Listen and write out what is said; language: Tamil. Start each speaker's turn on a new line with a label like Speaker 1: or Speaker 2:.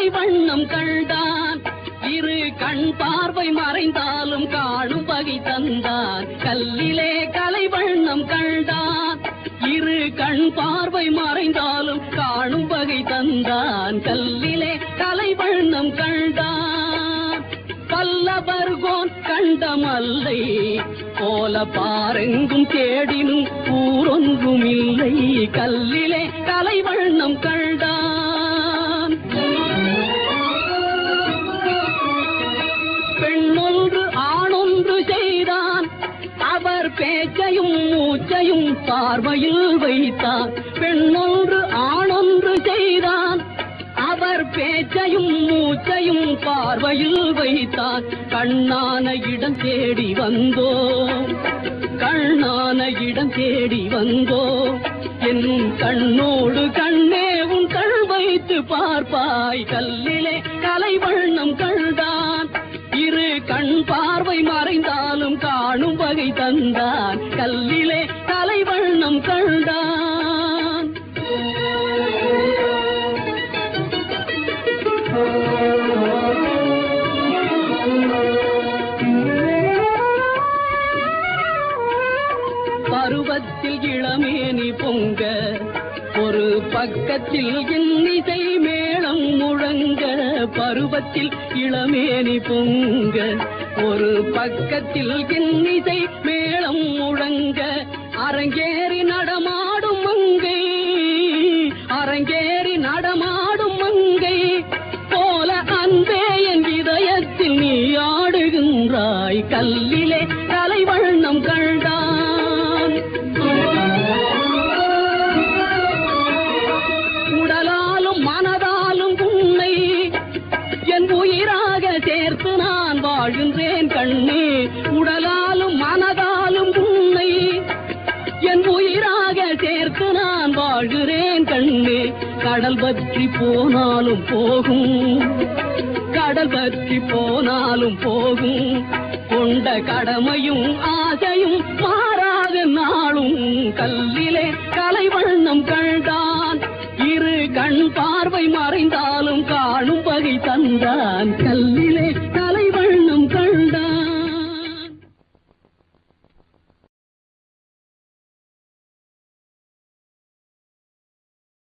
Speaker 1: கலை வண்ணம் கண்டான். இரு கண் பார்வை மறைந்தாலும் காணும் வகை தந்தான். கல்லிலே கலை வண்ணம் கண்டான். இரு கண் பார்வை மறைந்தாலும் காணும் வகை தந்தான். கல்லிலே கலை வண்ணம் கண்டான். பல்லவர்கோன் கண்டமல்லை போல பாரெங்கும் தேடினும் ஊரொன்றும் இல்லை. கல்லிலே கலை வண்ணம் கண்டான். பெண்ணொன்று ஆணொன்று செய்தான். அவர் பேச்சையும் மூச்சையும் பார்வையில் வைத்தான். பெண்ணொன்று ஆணொன்று செய்தான். அவர் பேச்சையும் மூச்சையும் பார்வையில் வைத்தான். கண்ணான இடம் தேடி வந்தோ, கண்ணான இடம் தேடி வந்தோ. என் கண்ணோடு கண்ணே உன் கண் வைத்து பார்ப்பாய். கல்லிலே கலை வண்ணம் கண்டான். இரு கண் பார்வை மறைந்தாலும் காணும் வகை தந்தான். கல்லிலே கலை வண்ணம் கண்டான். பருவத்தில் இளமேனி பொங்க, ஒரு பக்கத்தில் இன்னிசை மேளம் முழங்க. பருவத்தில் இளமேனி பொங்க, ஒரு பக்கத்தில் இன்னிசை மேளம் முழங்க. அரங்கேறி நடமாடும் மங்கை, அரங்கேறி நடமாடும் மங்கை போல அன்பே என் இதயத்தில் நீ ஆடுகின்றாய். கல்லிலே கலை வண்ணம் கண்டான். உடலாலும் மனதாலும் உன்னை என் உயிராக சேர்த்து நான் வாழ்கின்றேன் கண்ணே. உடலாலும் மனதாலும் உன்னை என் உயிராக சேர்த்து நான் வாழ்கிறேன் கண்ணே. கடல் பற்றி போனாலும் போகும், கடல் பற்றி போனாலும் போகும். கொண்ட கடமையும் ஆசையும் மாறாத நாளும். கல்லிலே கலை வண்ணம் கண்டான். இரு கண் பார்வை மறைந்தாலும் காணும் வகை தந்தான். கல்லிலே